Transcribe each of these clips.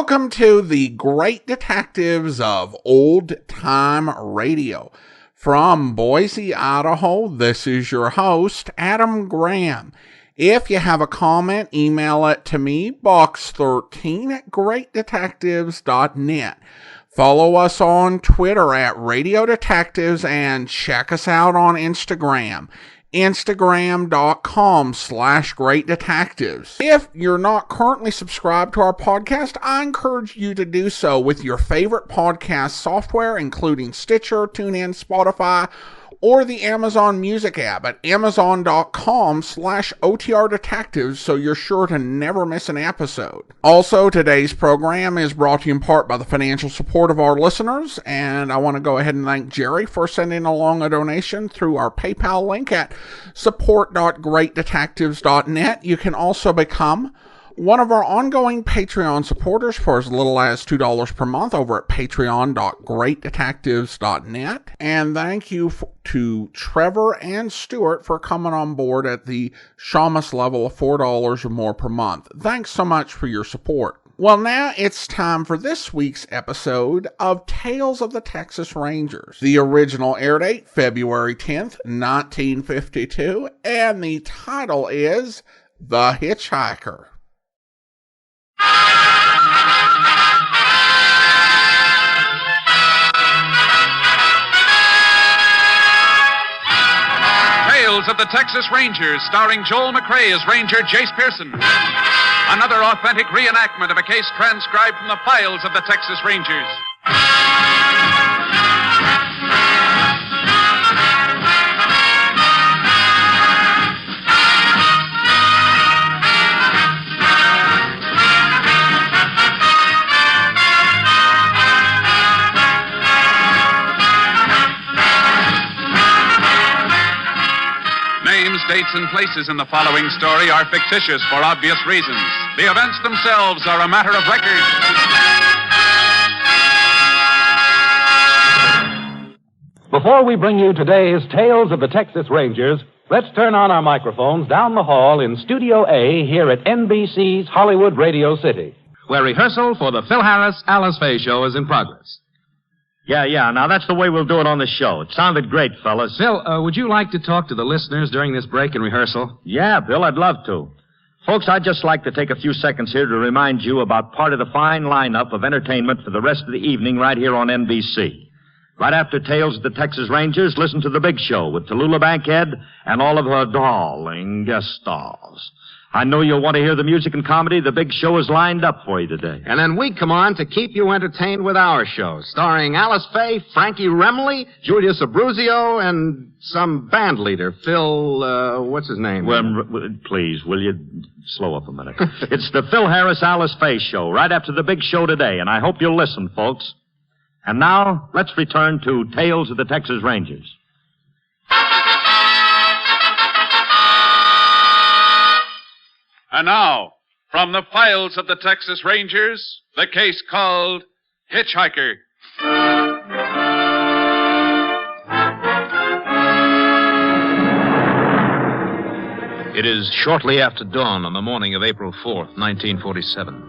Welcome to the Great Detectives of Old Time Radio. From Boise, Idaho, this is your host, Adam Graham. If you have a comment, email it to me, box13@greatdetectives.net. Follow us on Twitter at Radio Detectives and check us out on Instagram. Instagram.com/Great Detectives. If you're not currently subscribed to our podcast, I encourage you to do so with your favorite podcast software, including Stitcher, TuneIn, Spotify, or the Amazon Music app at amazon.com/OTR Detectives, so you're sure to never miss an episode. Also, today's program is brought to you in part by the financial support of our listeners, and I want to go ahead and thank Jerry for sending along a donation through our PayPal link at support.greatdetectives.net. You can also become one of our ongoing Patreon supporters for as little as $2 per month over at patreon.greatdetectives.net. And thank you to Trevor and Stuart for coming on board at the Shamus level of $4 or more per month. Thanks so much for your support. Well, now it's time for this week's episode of Tales of the Texas Rangers. The original air date, February 10th, 1952, and the title is The Hitchhiker. Tales of the Texas Rangers, starring Joel McRae as Ranger Jace Pearson. Another authentic reenactment of a case transcribed from the files of the Texas Rangers. Names, dates, and places in the following story are fictitious for obvious reasons. The events themselves are a matter of record. Before we bring you today's Tales of the Texas Rangers, let's turn on our microphones down the hall in Studio A here at NBC's Hollywood Radio City, where rehearsal for the Phil Harris Alice Faye show is in progress. Yeah. Now, that's the way we'll do it on the show. It sounded great, fellas. Phil, would you like to talk to the listeners during this break in rehearsal? Yeah, Bill, I'd love to. Folks, I'd just like to take a few seconds here to remind you about part of the fine lineup of entertainment for the rest of the evening right here on NBC. Right after Tales of the Texas Rangers, listen to The Big Show with Tallulah Bankhead and all of her darling guest stars. I know you'll want to hear the music and comedy. The Big Show is lined up for you today. And then we come on to keep you entertained with our show, starring Alice Faye, Frankie Remley, Julius Abruzio, and some band leader, Phil, what's his name? Well, please, will you slow up a minute? It's the Phil Harris Alice Faye show, right after The Big Show today, and I hope you'll listen, folks. And now, let's return to Tales of the Texas Rangers. And now, from the files of the Texas Rangers, the case called Hitchhiker. It is shortly after dawn on the morning of April 4th, 1947.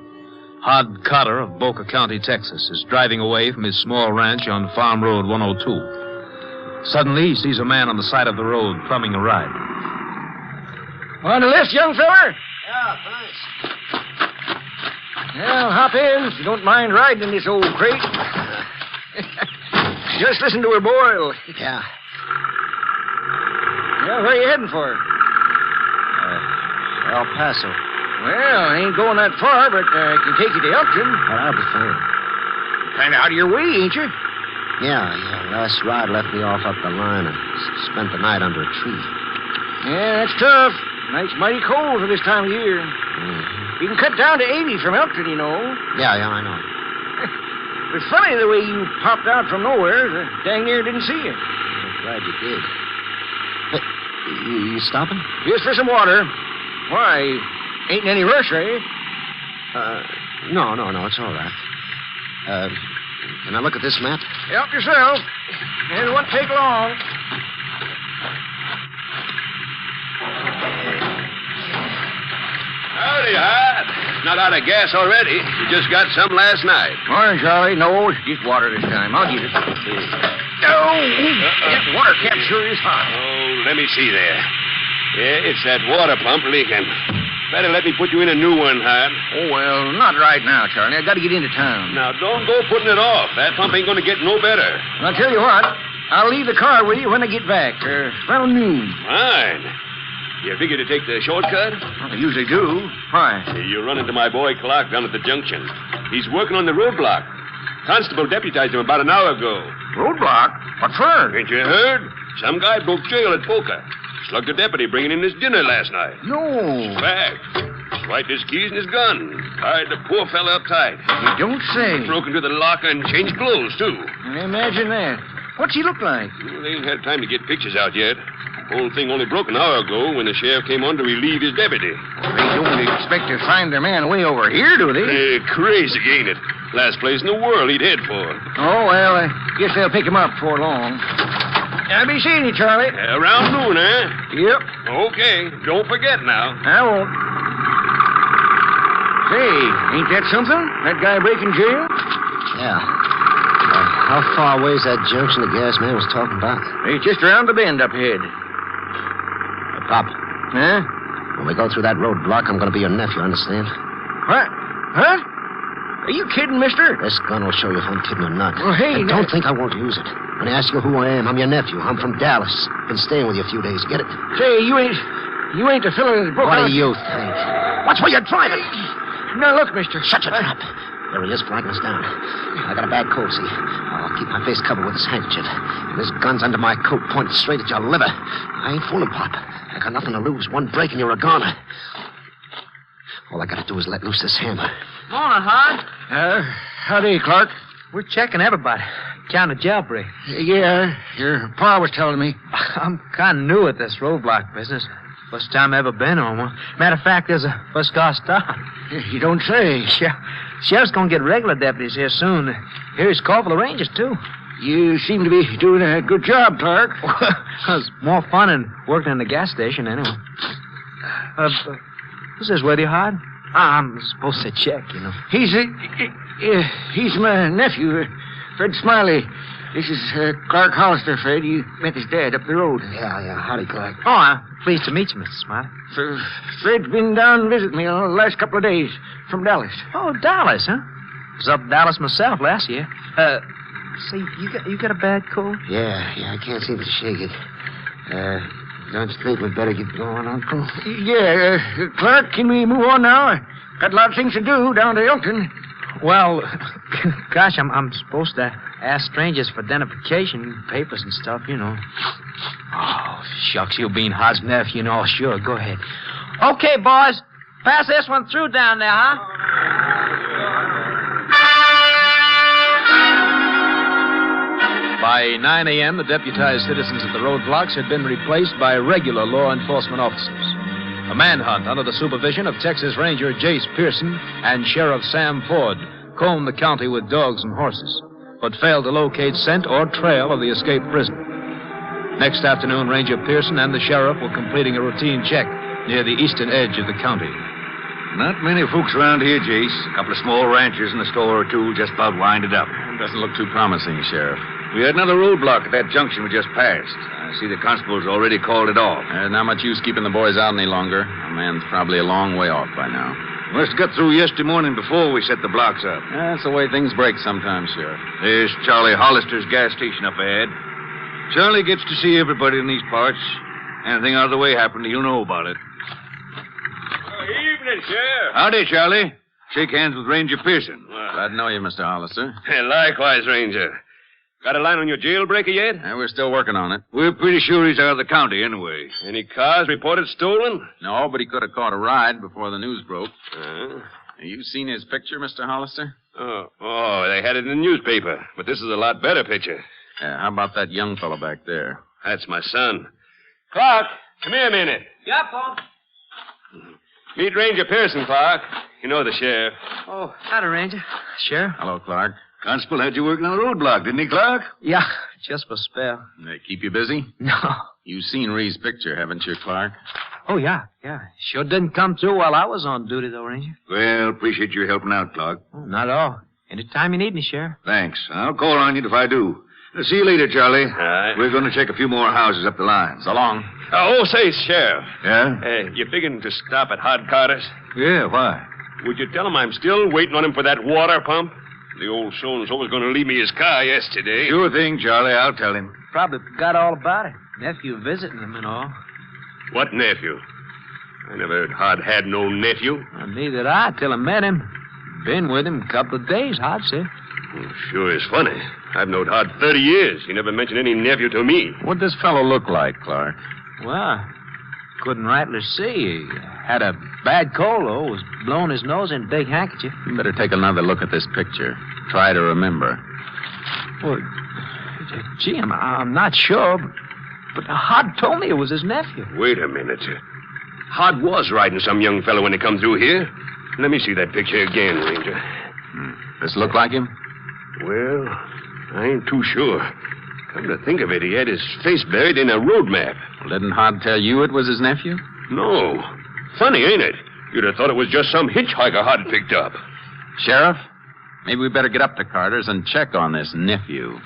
Hod Cotter of Boca County, Texas, is driving away from his small ranch on Farm Road 102. Suddenly, he sees a man on the side of the road thumbing a ride. Want a lift, young feller? Yeah, thanks. Well, hop in if you don't mind riding in this old crate. Just listen to her boil. Yeah. Yeah, where are you heading for? El Paso. Well, I ain't going that far, but I can take you to Elkton. Well, I'll be fine. Kind of out of your way, ain't you? Yeah. Last ride left me off up the line and spent the night under a tree. Yeah, that's tough. Night's mighty cold for this time of year. Mm-hmm. You can cut down to 80 from Elkton, you know. Yeah, I know. It's funny the way you popped out from nowhere. Dang near didn't see you. I'm glad you did. Hey, you stopping? Just for some water. Why, ain't in any rush, are you? No, it's all right. Can I look at this map? Help yourself. It won't take long. Howdy, Hod. not out of gas already. We just got some last night. Morning, Charlie. No, it's just water this time. I'll get it. That water cap sure is hot. Oh, let me see there. Yeah, it's that water pump leaking. Better let me put you in a new one, Hart. Oh, well, not right now, Charlie. I got to get into town. Now, don't go putting it off. That pump ain't going to get no better. I'll tell you what. I'll leave the car with you when I get back. Around noon. Fine. You figure to take the shortcut? Well, I usually do. Why? You run into my boy Clark down at the junction. He's working on the roadblock. Constable deputized him about an hour ago. Roadblock? What for? Ain't you heard? Some guy broke jail at Boca. Slugged a deputy bringing in his dinner last night. No. Fact. Swiped his keys and his gun. Tied the poor fella up tight. You don't say. Broke into the locker and changed clothes, too. I imagine that. What's he look like? Well, they ain't had time to get pictures out yet. Whole thing only broke an hour ago when the sheriff came on to relieve his deputy. Well, they don't expect to find their man way over here, do they? Crazy, ain't it? Last place in the world he'd head for. Oh, well, I guess they'll pick him up before long. I'll be seeing you, Charlie. Around noon, eh? Yep. Okay. Don't forget now. I won't. Say, ain't that something? That guy breaking jail? Yeah. How far away is that junction the gas man was talking about? It's just around the bend up ahead. Pop, Huh? when we go through that roadblock, I'm going to be your nephew, understand? What? Huh? Are you kidding, mister? This gun will show you if I'm kidding or not. Well, hey, And don't think I won't use it. When I ask you who I am, I'm your nephew. I'm from Dallas. Been staying with you a few days. Get it? Say, you ain't the fella that broke What out. do you think? Watch where you're driving. Now, look, mister. Shut your trap. There he is, flagging us down. I got a bad cold, see? I'll keep my face covered with this handkerchief. And this gun's under my coat, pointed straight at your liver. I ain't fooling, Pop. I got nothing to lose. One break and you're a goner. All I gotta do is let loose this hammer. Morning, Hod. Howdy, Clark. We're checking everybody. Count a jailbreak. Yeah, your pa was telling me. I'm kind of new at this roadblock business. First time I ever been on one. Matter of fact, there's a first car stop. You don't say. Sheriff's gonna get regular deputies here soon. Here's call for the Rangers, too. You seem to be doing a good job, Clark. It's more fun than working in the gas station, anyway. Who's this with you, Hod? I'm supposed to check, you know. He's my nephew, Fred Smiley. This is Clark Hollister, Fred. You met his dad up the road. Yeah. Howdy, Clark. Oh, I'm pleased to meet you, Mr. Smiley. Fred's been down to visit me the last couple of days from Dallas. Oh, Dallas, huh? Was up in Dallas myself last year. See, you got a bad cold? Yeah, I can't seem to shake it. Don't you think we'd better get going, Uncle? Yeah, Clark, can we move on now? Got a lot of things to do down to Elkton. Well, gosh, I'm supposed to ask strangers for identification, papers and stuff, you know. Oh, shucks, you being Hod's nephew, you know. Sure, go ahead. Okay, boys, pass this one through down there, huh? By 9 a.m., the deputized citizens at the roadblocks had been replaced by regular law enforcement officers. A manhunt under the supervision of Texas Ranger Jace Pearson and Sheriff Sam Ford combed the county with dogs and horses, but failed to locate scent or trail of the escaped prisoner. Next afternoon, Ranger Pearson and the sheriff were completing a routine check near the eastern edge of the county. Not many folks around here, Jace. A couple of small ranchers and a store or two just about winded up. Doesn't look too promising, Sheriff. We had another roadblock at that junction we just passed. I see the constable's already called it off. There's not much use keeping the boys out any longer. A man's probably a long way off by now. Must have got through yesterday morning before we set the blocks up. That's the way things break sometimes, Sheriff. There's Charlie Hollister's gas station up ahead. Charlie gets to see everybody in these parts. Anything out of the way happened, he'll know about it. Evening, Sheriff. Howdy, Charlie. Shake hands with Ranger Pearson. Glad to know you, Mr. Hollister. Likewise, Ranger. Got a line on your jailbreaker yet? We're still working on it. We're pretty sure he's out of the county anyway. Any cars reported stolen? No, but he could have caught a ride before the news broke. You seen his picture, Mr. Hollister? Oh, they had it in the newspaper. But this is a lot better picture. How about that young fellow back there? That's my son. Clark, come here a minute. Yeah, Paul. Meet Ranger Pearson, Clark. You know the sheriff. Oh, howdy, Ranger. Sheriff? Hello, Clark. Constable had you working on the roadblock, didn't he, Clark? Yeah, just for spell. They keep you busy? No. You've seen Ree's picture, haven't you, Clark? Oh, yeah. Sure didn't come through while I was on duty, though, Ranger. Well, appreciate your helping out, Clark. Oh, not at all. Anytime you need me, Sheriff. Thanks. I'll call on you if I do. See you later, Charlie. All right. We're going to check a few more houses up the line. So long. Say, Sheriff. Yeah? You figuring to stop at Hod Carter's? Yeah, why? Would you tell him I'm still waiting on him for that water pump? The old so-and-so was going to leave me his car yesterday. Sure thing, Charlie. I'll tell him. Probably forgot all about it. Nephew visiting him and all. What nephew? I never heard Hod had no nephew. Well, neither did I till I met him. Been with him a couple of days, Hod said. Well, sure is funny. I've known Hod 30 years. He never mentioned any nephew to me. What'd this fellow look like, Clark? Well, couldn't rightly see. He had a bad cold, though. Was blowing his nose in a big handkerchief. You better take another look at this picture. Try to remember. Well, gee, I'm not sure, but Hod told me it was his nephew. Wait a minute. Hod was riding some young fellow when he come through here. Let me see that picture again, Ranger. This look like him? Well, I ain't too sure. Come to think of it, he had his face buried in a road map. Well, didn't Hod tell you it was his nephew? No. Funny, ain't it? You'd have thought it was just some hitchhiker Hod picked up. Sheriff, maybe we better get up to Carter's and check on this nephew.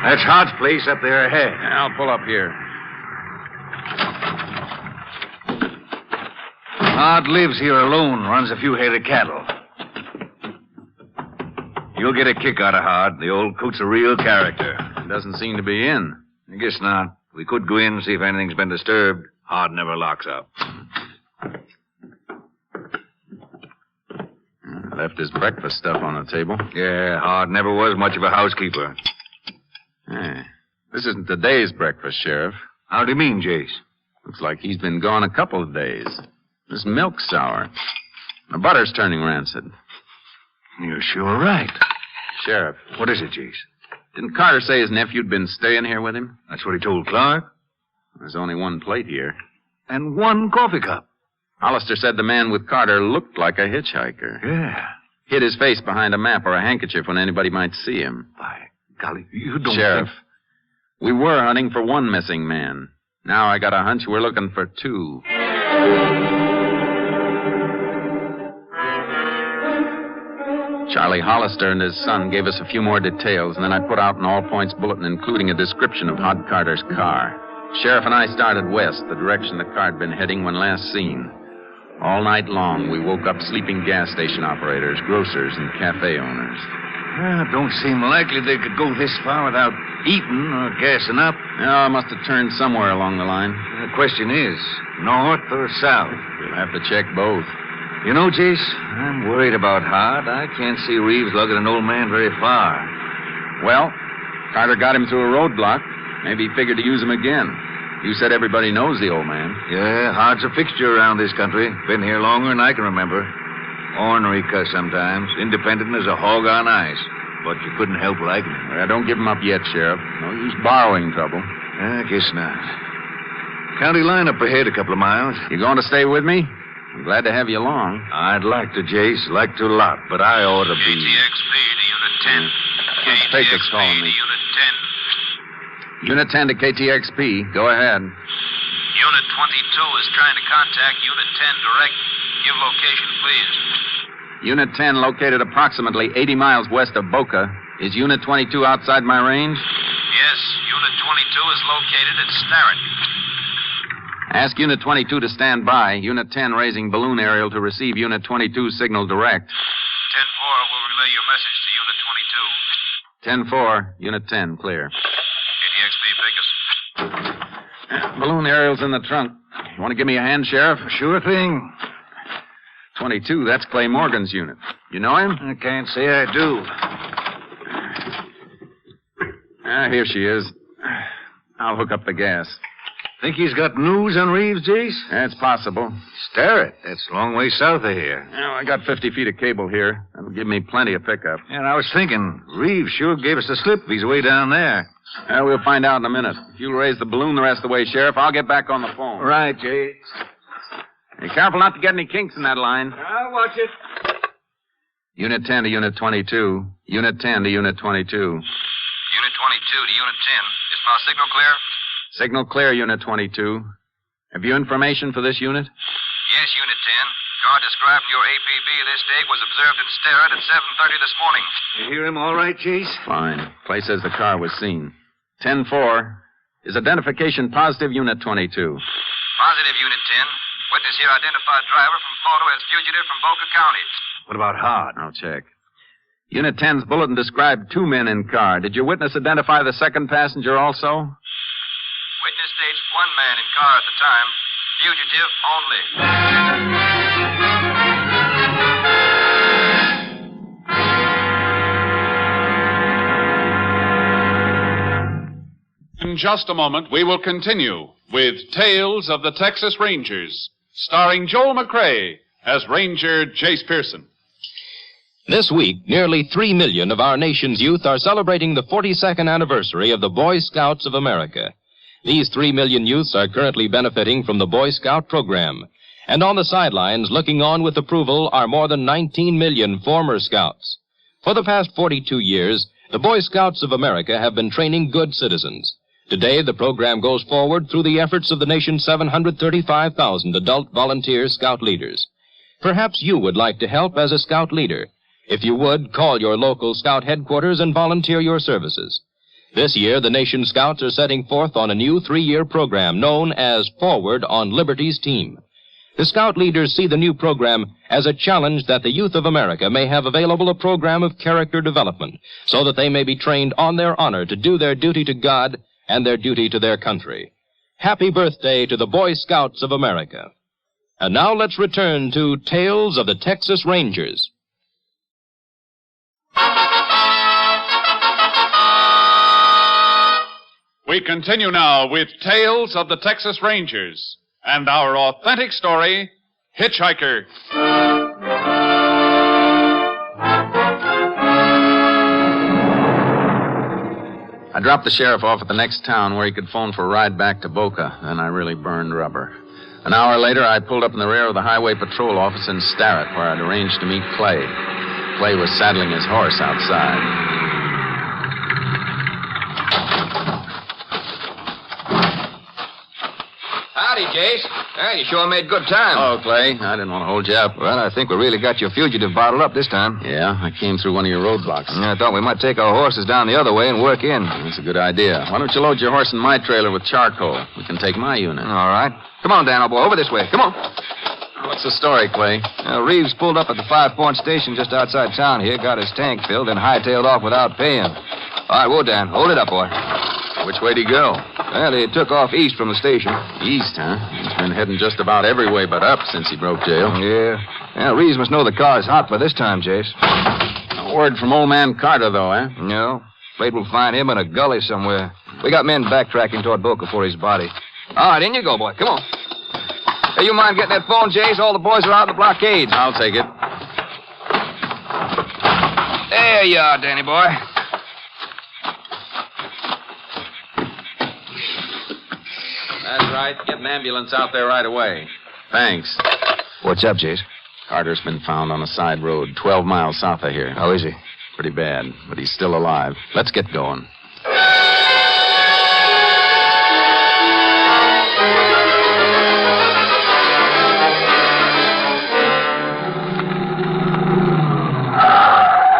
That's Hod's place up there ahead. I'll pull up here. Hod lives here alone, runs a few head of cattle. You'll get a kick out of Hod. The old coot's a real character. Doesn't seem to be in. I guess not. We could go in and see if anything's been disturbed. Hod never locks up. Left his breakfast stuff on the table. Yeah, Hod never was much of a housekeeper. Hey, this isn't today's breakfast, Sheriff. How do you mean, Jace? Looks like he's been gone a couple of days. This milk's sour. The butter's turning rancid. You're sure right. Sheriff. What is it, Jace? Didn't Carter say his nephew'd been staying here with him? That's what he told Clark. There's only one plate here. And one coffee cup. Hollister said the man with Carter looked like a hitchhiker. Yeah. Hid his face behind a map or a handkerchief when anybody might see him. By golly, you don't Sheriff, think... we were hunting for one missing man. Now I got a hunch we're looking for two. Charlie Hollister and his son gave us a few more details, and then I put out an all-points bulletin including a description of Hod Carter's car. Sheriff and I started west, the direction the car had been heading when last seen. All night long, we woke up sleeping gas station operators, grocers, and cafe owners. Well, don't seem likely they could go this far without eating or gassing up. I must have turned somewhere along the line. The question is, north or south? We'll have to check both. You know, Jace, I'm worried about Hod. I can't see Reeves lugging an old man very far. Well, Carter got him through a roadblock. Maybe he figured to use him again. You said everybody knows the old man. Yeah, Hod's a fixture around this country. Been here longer than I can remember. Ornery cuss sometimes, independent as a hog on ice. But you couldn't help liking him. Well, don't give him up yet, Sheriff. No use borrowing trouble. I guess not. County line up ahead a couple of miles. You going to stay with me? I'm glad to have you along. I'd like to, Jace. Like to a lot, but I ought to be... KTXP to Unit 10. Patrick's calling me. Unit 10. Unit 10 to KTXP. Go ahead. Unit 22 is trying to contact Unit 10 direct. Give location, please. Unit 10 located approximately 80 miles west of Boca. Is Unit 22 outside my range? Yes, Unit 22 is located at Starrett. Ask Unit 22 to stand by. Unit 10 raising balloon aerial to receive Unit 22 signal direct. 10-4 will relay your message to Unit 22. 10-4, Unit 10, clear. KTXP, Vegas. Balloon aerial's in the trunk. You want to give me a hand, Sheriff? Sure thing. 22, that's Clay Morgan's unit. You know him? I can't say I do. Here she is. I'll hook up the gas. Think he's got news on Reeves, Jace? That's possible. Starrett. That's a long way south of here. I got 50 feet of cable here. That'll give me plenty of pickup. And I was thinking, Reeves sure gave us the slip if he's way down there. We'll find out in a minute. If you'll raise the balloon the rest of the way, Sheriff, I'll get back on the phone. Right, Jace. Be careful not to get any kinks in that line. I'll watch it. Unit 10 to Unit 22. Unit 10 to Unit 22. Unit 22 to Unit 10. Is my signal clear? Signal clear, Unit 22. Have you information for this unit? Yes, Unit 10. Car described in your APB this date was observed in Sterrett at 7:30 this morning. You hear him all right, Jace? Fine. Clay says the car was seen. 10-4. Is identification positive, Unit 22? Positive, Unit 10. Witness here identified driver from photo as fugitive from Boca County. What about Hard? I'll check. Unit 10's bulletin described 2 men in car. Did your witness identify the second passenger also? Witness states 1 man in car at the time. Fugitive only. In just a moment, we will continue with Tales of the Texas Rangers, starring Joel McCrea as Ranger Jace Pearson. This week, nearly 3 million of our nation's youth are celebrating the 42nd anniversary of the Boy Scouts of America. These 3 million youths are currently benefiting from the Boy Scout program. And on the sidelines, looking on with approval, are more than 19 million former Scouts. For the past 42 years, the Boy Scouts of America have been training good citizens. Today, the program goes forward through the efforts of the nation's 735,000 adult volunteer Scout leaders. Perhaps you would like to help as a Scout leader. If you would, call your local Scout headquarters and volunteer your services. This year, the nation's Scouts are setting forth on a new 3-year program known as Forward on Liberty's Team. The Scout leaders see the new program as a challenge that the youth of America may have available a program of character development so that they may be trained on their honor to do their duty to God and their duty to their country. Happy birthday to the Boy Scouts of America. And now let's return to Tales of the Texas Rangers. We continue now with Tales of the Texas Rangers and our authentic story, Hitchhiker. I dropped the sheriff off at the next town where he could phone for a ride back to Boca. Then I really burned rubber. An hour later, I pulled up in the rear of the Highway Patrol office in Sterrett, where I'd arranged to meet Clay. Clay was saddling his horse outside. Howdy, Jace. Well, you sure made good time. Oh, Clay. I didn't want to hold you up. Well, I think we really got your fugitive bottled up this time. Yeah, I came through one of your roadblocks. Yeah, I thought we might take our horses down the other way and work in. That's a good idea. Why don't you load your horse in my trailer with charcoal? We can take my unit. All right. Come on, Dan, old boy. Over this way. Come on. What's the story, Clay? Reeves pulled up at the 5-point station just outside town here, got his tank filled, and hightailed off without paying. All right, whoa, Dan. Hold it up, boy. Which way did he go? Well, he took off east from the station. East, huh? He's been heading just about every way but up since he broke jail. Yeah. Well, Reeves must know the car's hot by this time, Jace. No word from old man Carter, though, eh? No. Afraid we'll find him in a gully somewhere. We got men backtracking toward Boca for his body. All right, in you go, boy. Come on. Hey, you mind getting that phone, Jace? All the boys are out in the blockades. I'll take it. There you are, Danny boy. That's right. Get an ambulance out there right away. Thanks. What's up, Jace? Carter's been found on a side road 12 miles south of here. How is he? Pretty bad, but he's still alive. Let's get going.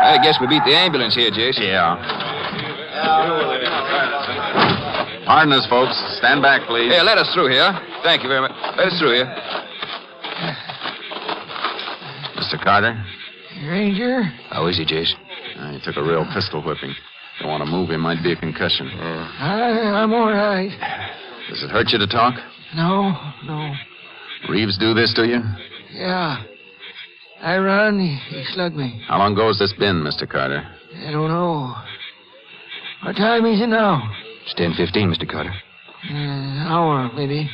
I guess we beat the ambulance here, Jace. Yeah. Pardon us, folks. Stand back, please. Here, let us through here. Thank you very much. Let us through here. Mr. Carter? Ranger? How is he, Jace? He took a real pistol whipping. Don't want to move him. Might be a concussion. I'm all right. Does it hurt you to talk? No. Reeves do this to you? Yeah. I run, he slugged me. How long ago has this been, Mr. Carter? I don't know. What time is it now? It's 10:15, Mr. Carter. An hour, maybe.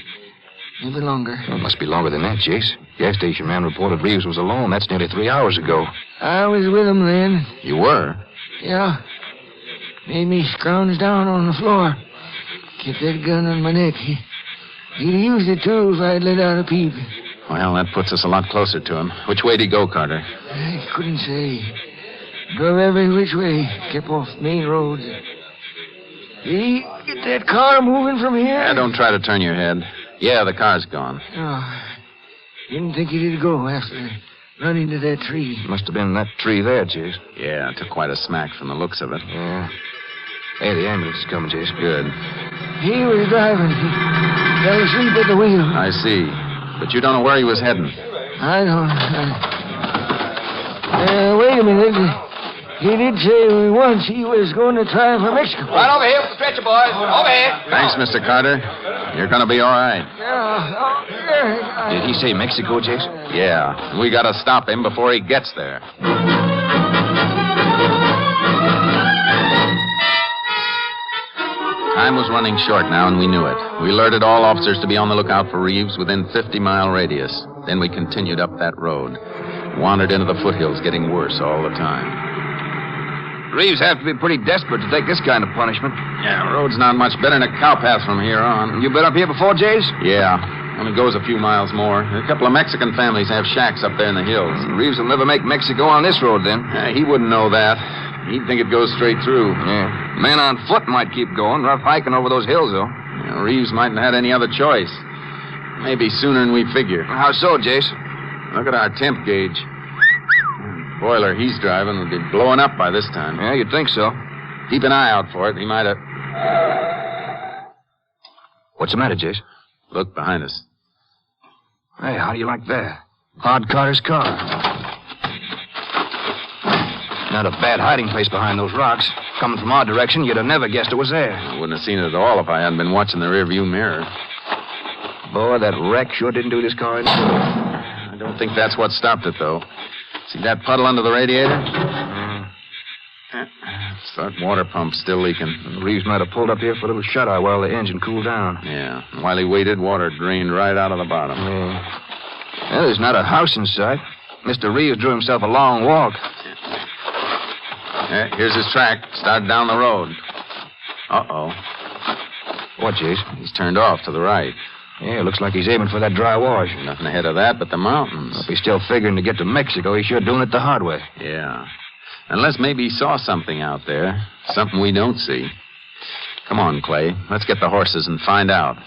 Maybe longer. Well, it must be longer than that, Jace. Gas station man reported Reeves was alone. That's nearly 3 hours ago. I was with him then. You were? Yeah. Made me scrounge down on the floor. Kept that gun on my neck. He'd used it, too, if I'd let out a peep. Well, that puts us a lot closer to him. Which way did he go, Carter? I couldn't say. Drove every which way. Kept off main roads. Did he get that car moving from here? Yeah, don't try to turn your head. Yeah, the car's gone. Oh, didn't think he did go after run into that tree. Must have been that tree there, Jace. Yeah, it took quite a smack from the looks of it. Yeah. Hey, the ambulance is coming, Jace. Good. He was driving. He fell asleep at the wheel. I see. But you don't know where he was heading. I don't. Wait a minute. He did say once he was going to try for Mexico. Right over here with the stretcher, boys. Over here. Thanks, Mr. Carter. You're going to be all right. Did he say Mexico, Jace? Yeah. We got to stop him before he gets there. Time was running short now, and we knew it. We alerted all officers to be on the lookout for Reeves within 50-mile radius. Then we continued up that road. Wandered into the foothills, getting worse all the time. Reeves have to be pretty desperate to take this kind of punishment. Yeah, the road's not much better than a cow path from here on. You been up here before, Jace? Yeah. Only goes a few miles more. A couple of Mexican families have shacks up there in the hills. Reeves will never make Mexico on this road, then. He wouldn't know that. He'd think it goes straight through. Yeah. Men on foot might keep going. Rough hiking over those hills, though. Yeah, Reeves mightn't have had any other choice. Maybe sooner than we figure. How so, Jace? Look at our temp gauge. Boiler he's driving would be blowing up by this time. Yeah, you'd think so. Keep an eye out for it. He might have... What's the matter, Jace? Look behind us. Hey, how do you like that? Hard Carter's car. Not a bad hiding place behind those rocks. Coming from our direction, you'd have never guessed it was there. I wouldn't have seen it at all if I hadn't been watching the rearview mirror. Boy, that wreck sure didn't do this car any good. I don't think that's what stopped it, though. See that puddle under the radiator? That water pump's still leaking. Reeves might have pulled up here for a little shut-eye while the engine cooled down. Yeah. And while he waited, water drained right out of the bottom. Yeah. Well, there's not a house in sight. Mr. Reeves drew himself a long walk. Yeah, here's his track. Started down the road. Uh-oh. What, Jace? He's turned off to the right. Yeah, looks like he's aiming for that dry wash. Nothing ahead of that but the mountains. If he's still figuring to get to Mexico, he's sure doing it the hard way. Yeah. Unless maybe he saw something out there. Something we don't see. Come on, Clay. Let's get the horses and find out.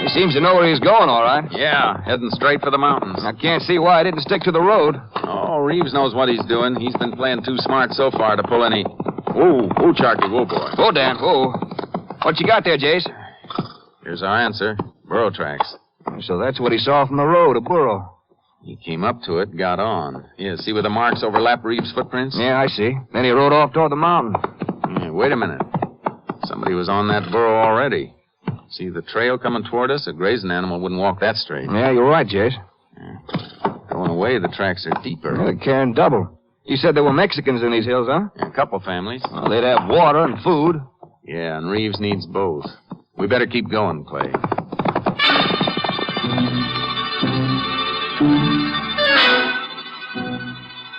He seems to know where he's going, all right. Yeah, heading straight for the mountains. I can't see why he didn't stick to the road. Oh, Reeves knows what he's doing. He's been playing too smart so far to pull any... Whoa, Charky, whoa, boy. Whoa, Dan, whoa. What you got there, Jace? Here's our answer. Burro tracks. So that's what he saw from the road, a burro. He came up to it, got on. Yeah, see where the marks overlap Reeves' footprints? Yeah, I see. Then he rode off toward the mountain. Yeah, wait a minute. Somebody was on that burro already. See the trail coming toward us? A grazing animal wouldn't walk that straight. Yeah, you're right, Jace. Yeah. Going away, the tracks are deeper. Yeah, they're carrying double. You said there were Mexicans in these hills, huh? Yeah, a couple families. Well, they'd have water and food. Yeah, and Reeves needs both. We better keep going, Clay.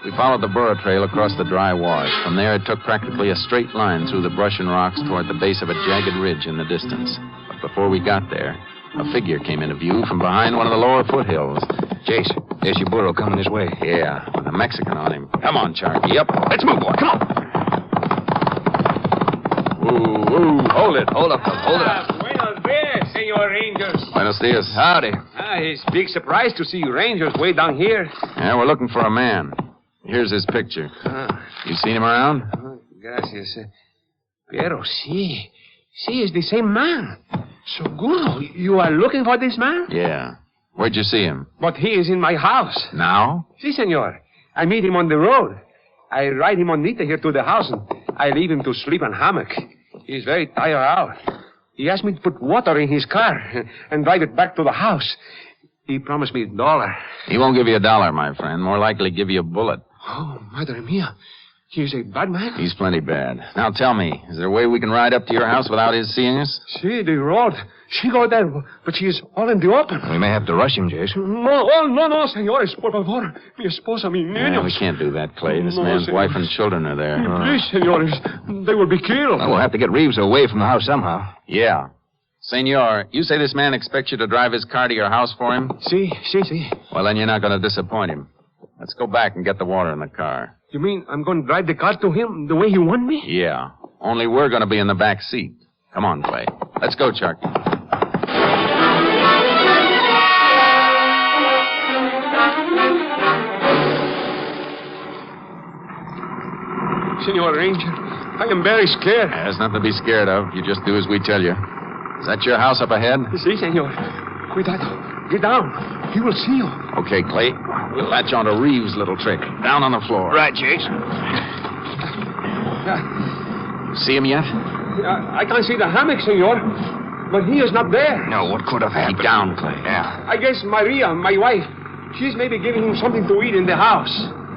We followed the burro trail across the dry wash. From there, it took practically a straight line through the brush and rocks toward the base of a jagged ridge in the distance. But before we got there, a figure came into view from behind one of the lower foothills. Jace, there's your burro coming this way. Yeah, with a Mexican on him. Come on, Charky. Up. Let's move, boy. Come on. Ooh, hold it. Hold up. Buenos dias, Senor Rangers. Buenos dias. Howdy. It's a big surprise to see you Rangers way down here. Yeah, we're looking for a man. Here's his picture. You seen him around? Gracias. Pero sí, it's the same man. Seguro, you are looking for this man? Yeah. Where'd you see him? But he is in my house. Now? Si, senor. I meet him on the road. I ride him on Nita here to the house, and I leave him to sleep on hammock. He's very tired out. He asked me to put water in his car and drive it back to the house. He promised me $1. He won't give you $1, my friend. More likely give you a bullet. Oh, madre mia. He's a bad man? He's plenty bad. Now tell me, is there a way we can ride up to your house without his seeing us? See, the road. She go there, but she is all in the open. We may have to rush him, Jace. No, señores, por favor. Mi esposa, mi niños. We can't do that, Clay. This No, man's senor. wife and children are there. Please, señores. They will be killed. Well, we'll have to get Reeves away from the house somehow. Yeah. Senor, you say this man expects you to drive his car to your house for him? Si. Well, then you're not going to disappoint him. Let's go back and get the water in the car. You mean I'm going to drive the car to him the way he want me? Yeah. Only we're going to be in the back seat. Come on, Clay. Let's go, Chuck. Senor Ranger, I am very scared. There's nothing to be scared of. You just do as we tell you. Is that your house up ahead? Si, senor. Cuidado. Get down. He will see you. Okay, Clay. We'll latch onto Reeves' little trick. Down on the floor. Right, Jace. See him yet? I can't see the hammock, senor. But he is not there. No, what could have happened? Keep down, Clay. Yeah. I guess Maria, my wife, she's maybe giving him something to eat in the house.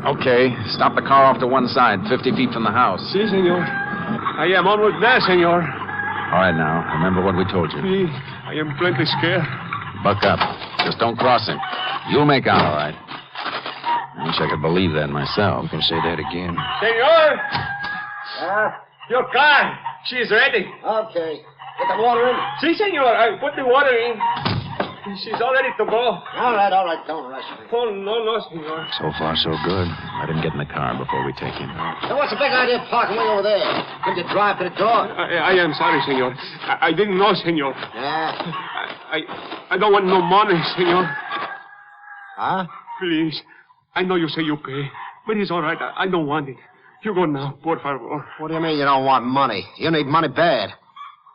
Okay. Stop the car off to one side, 50 feet from the house. Si, senor. I am almost there, senor. All right, now. Remember what we told you. Si, I am plenty scared. Buck up. Just don't cross him. You'll make out all right. I wish I could believe that myself. You can say that again. Senor! Your car. She's ready. Okay. Get the water in? Si, senor. I put the water in. She's all ready to go. All right. Don't rush me. Oh, no, senor. So far, so good. Let him get in the car before we take him. So what's the big idea of parking way over there? Couldn't you drive to the door? I am sorry, senor. I didn't know, senor. Yeah. I don't want no money, senor. Huh? Please. I know you say you pay, but it's all right. I don't want it. You go now, por favor. What do you mean you don't want money? You need money bad.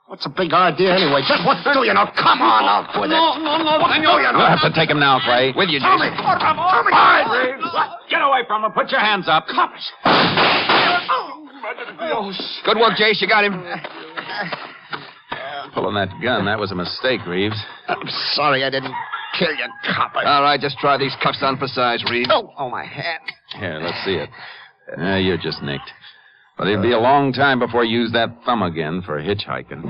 What's the big idea anyway? Just what do you know? Come on up with it. No, What do you know? We'll have to take him now, Clay. With you, Tell me. Jason. Tell me. All right, Reeves. Get away from him. Put your hands up. Cops. Good work, Jace. You got him. Pulling that gun, that was a mistake, Reeves. I'm sorry I didn't kill you, copper. All right, just try these cuffs on for size, Reeves. Oh, my hat. Here, let's see it. You're just nicked. But it'll be a long time before you use that thumb again for hitchhiking.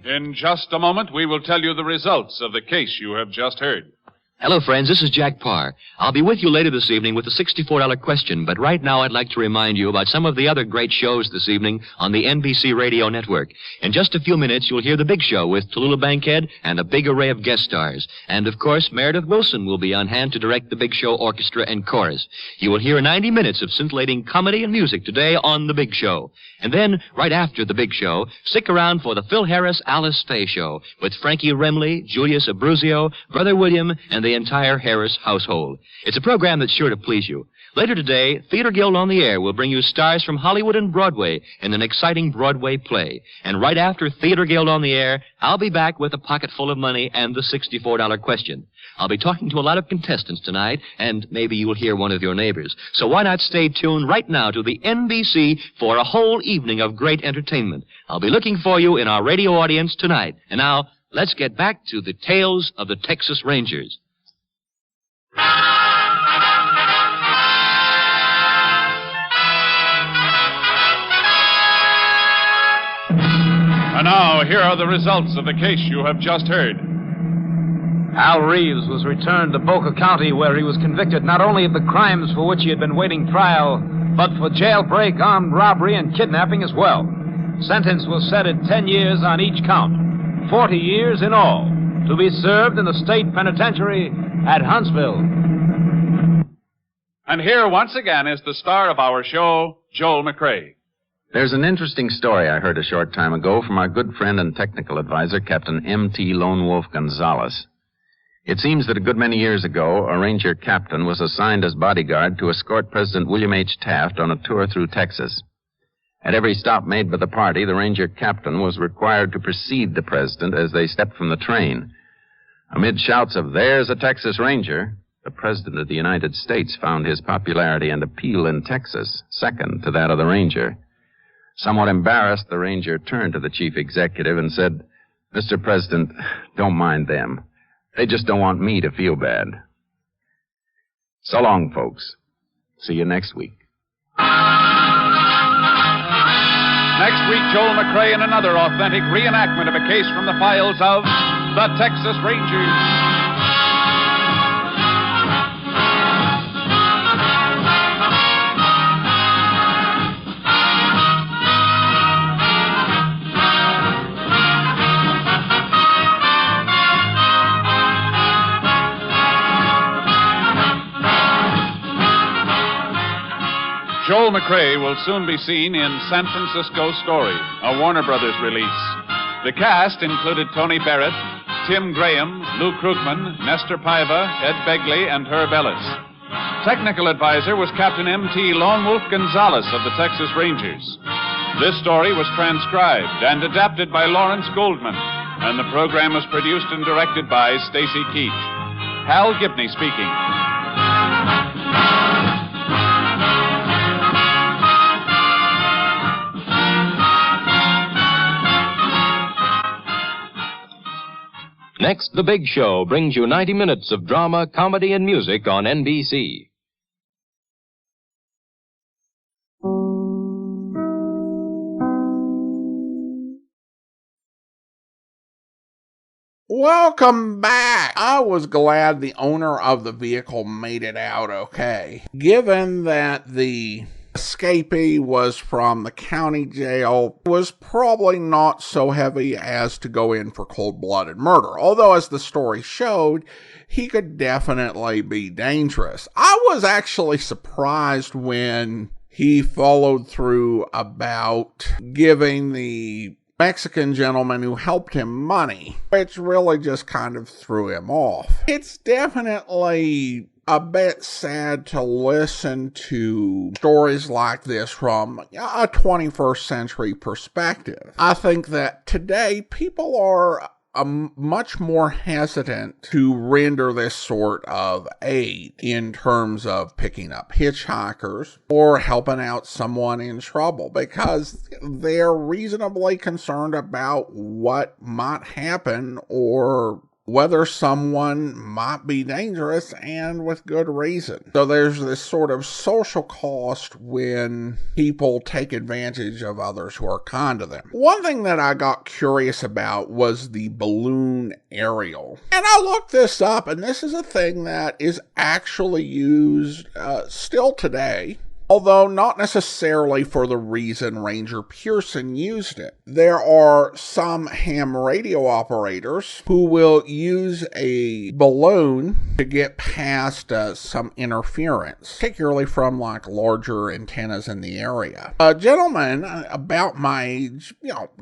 In just a moment, we will tell you the results of the case you have just heard. Hello, friends. This is Jack Parr. I'll be with you later this evening with the $64 question, but right now I'd like to remind you about some of the other great shows this evening on the NBC Radio Network. In just a few minutes, you'll hear The Big Show with Tallulah Bankhead and a big array of guest stars. And, of course, Meredith Wilson will be on hand to direct The Big Show Orchestra and Chorus. You will hear 90 minutes of scintillating comedy and music today on The Big Show. And then, right after The Big Show, stick around for the Phil Harris Alice Faye Show with Frankie Remley, Julius Abruzio, Brother William, and the entire Harris household. It's a program that's sure to please you. Later today, Theater Guild on the Air will bring you stars from Hollywood and Broadway in an exciting Broadway play. And right after Theater Guild on the Air, I'll be back with a pocket full of money and the $64 question. I'll be talking to a lot of contestants tonight, and maybe you'll hear one of your neighbors. So why not stay tuned right now to the NBC for a whole evening of great entertainment? I'll be looking for you in our radio audience tonight. And now, let's get back to the tales of the Texas Rangers. And now, here are the results of the case you have just heard. Al Reeves was returned to Boca County, where he was convicted not only of the crimes for which he had been waiting trial, but for jailbreak, armed robbery, and kidnapping as well. Sentence was set at 10 years on each count, 40 years in all, to be served in the state penitentiary at Huntsville. And here, once again, is the star of our show, Joel McRae. There's an interesting story I heard a short time ago from our good friend and technical advisor, Captain M.T. Lone Wolf Gonzalez. It seems that a good many years ago, a ranger captain was assigned as bodyguard to escort President William H. Taft on a tour through Texas. At every stop made by the party, the ranger captain was required to precede the president as they stepped from the train. Amid shouts of, "There's a Texas Ranger," the President of the United States found his popularity and appeal in Texas second to that of the ranger. Somewhat embarrassed, the ranger turned to the chief executive and said, "Mr. President, don't mind them. They just don't want me to feel bad. So long, folks. See you next week. Next week, Joel McCrea in another authentic reenactment of a case from the files of the Texas Rangers. Joel McCrea will soon be seen in San Francisco Story, a Warner Brothers release. The cast included Tony Barrett, Tim Graham, Lou Krugman, Nestor Paiva, Ed Begley, and Herb Ellis. Technical advisor was Captain M.T. Lone Wolf Gonzalez of the Texas Rangers. This story was transcribed and adapted by Lawrence Goldman, and the program was produced and directed by Stacy Keach. Hal Gibney speaking. Next, The Big Show brings you 90 minutes of drama, comedy, and music on NBC. Welcome back. I was glad the owner of the vehicle made it out okay. Given that the escapee was from the county jail, was probably not so heavy as to go in for cold-blooded murder. Although, as the story showed, he could definitely be dangerous. I was actually surprised when he followed through about giving the Mexican gentleman who helped him money, which really just kind of threw him off. It's definitely a bit sad to listen to stories like this from a 21st century perspective. I think that today people are much more hesitant to render this sort of aid in terms of picking up hitchhikers or helping out someone in trouble because they're reasonably concerned about what might happen or whether someone might be dangerous, and with good reason. So there's this sort of social cost when people take advantage of others who are kind to them. One thing that I got curious about was the balloon aerial. And I looked this up, and this is a thing that is actually used still today, although not necessarily for the reason Ranger Pearson used it. There are some ham radio operators who will use a balloon to get past some interference, particularly from like larger antennas in the area. A gentleman about my age,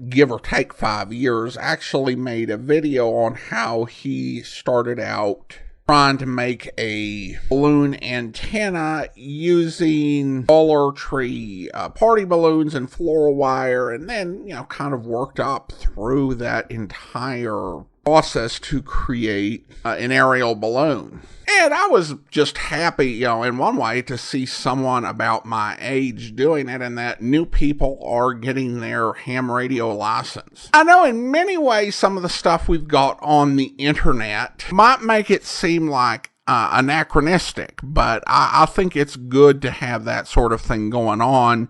give or take 5 years, actually made a video on how he started out trying to make a balloon antenna using Dollar Tree party balloons and floral wire, and then, kind of worked up through that entire process to create an aerial balloon. And I was just happy, in one way to see someone about my age doing it and that new people are getting their ham radio license. I know in many ways some of the stuff we've got on the internet might make it seem like anachronistic, but I think it's good to have that sort of thing going on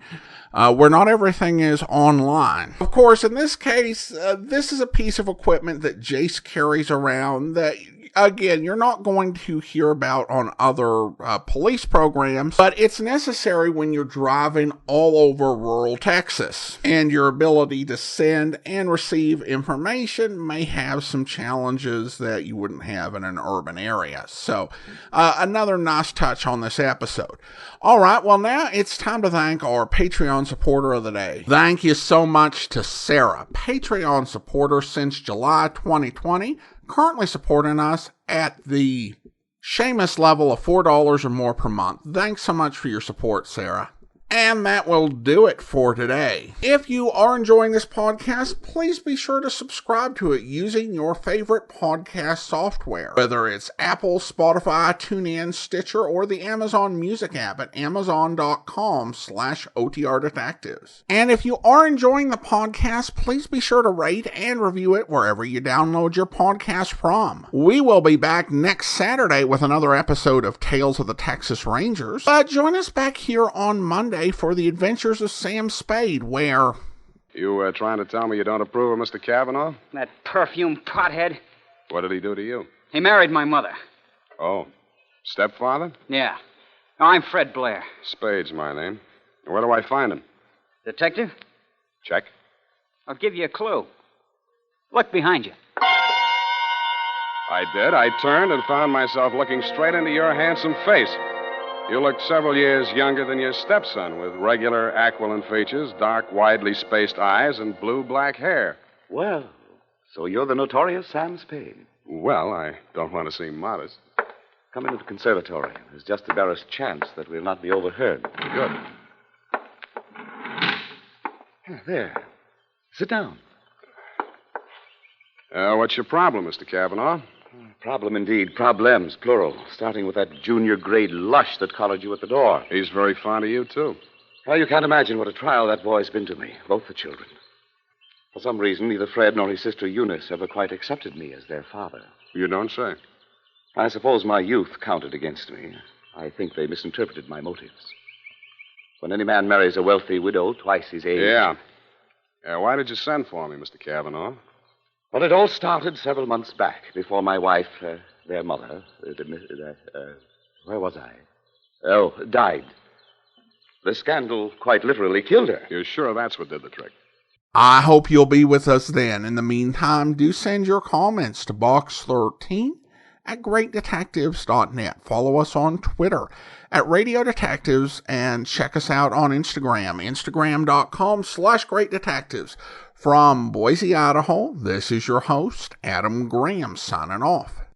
where not everything is online. Of course, in this case, this is a piece of equipment that Jace carries around that, again, you're not going to hear about on other police programs, but it's necessary when you're driving all over rural Texas, and your ability to send and receive information may have some challenges that you wouldn't have in an urban area. So, another nice touch on this episode. All right, well, now it's time to thank our Patreon supporter of the day. Thank you so much to Sarah, Patreon supporter since July 2020, currently supporting us at the Seamus level of $4 or more per month. Thanks so much for your support, Sarah. And that will do it for today. If you are enjoying this podcast, please be sure to subscribe to it using your favorite podcast software, whether it's Apple, Spotify, TuneIn, Stitcher, or the Amazon Music app at amazon.com/OTR Detectives. And if you are enjoying the podcast, please be sure to rate and review it wherever you download your podcast from. We will be back next Saturday with another episode of Tales of the Texas Rangers, but join us back here on Monday for the adventures of Sam Spade, where... You trying to tell me you don't approve of Mr. Cavanaugh? That perfume pothead. What did he do to you? He married my mother. Oh, stepfather? Yeah. I'm Fred Blair. Spade's my name. Where do I find him? Detective? Check. I'll give you a clue. Look behind you. I did. I turned and found myself looking straight into your handsome face. You looked several years younger than your stepson, with regular aquiline features, dark, widely spaced eyes, and blue-black hair. Well, so you're the notorious Sam Spade. Well, I don't want to seem modest. Come into the conservatory. There's just the barest chance that we'll not be overheard. Good. There. Sit down. What's your problem, Mr. Cavanaugh? Problem indeed. Problems, plural. Starting with that junior grade lush that collared you at the door. He's very fond of you, too. Well, you can't imagine what a trial that boy's been to me. Both the children. For some reason, neither Fred nor his sister Eunice ever quite accepted me as their father. You don't say. I suppose my youth counted against me. I think they misinterpreted my motives. When any man marries a wealthy widow twice his age... Yeah. Why did you send for me, Mr. Cavanaugh? Well, it all started several months back, before my wife, their mother, where was I? Oh, died. The scandal quite literally killed her. You're sure that's what did the trick? I hope you'll be with us then. In the meantime, do send your comments to box13@greatdetectives.net. Follow us on Twitter @Radio Detectives and check us out on Instagram, instagram.com/greatdetectives. From Boise, Idaho, this is your host, Adam Graham, signing off.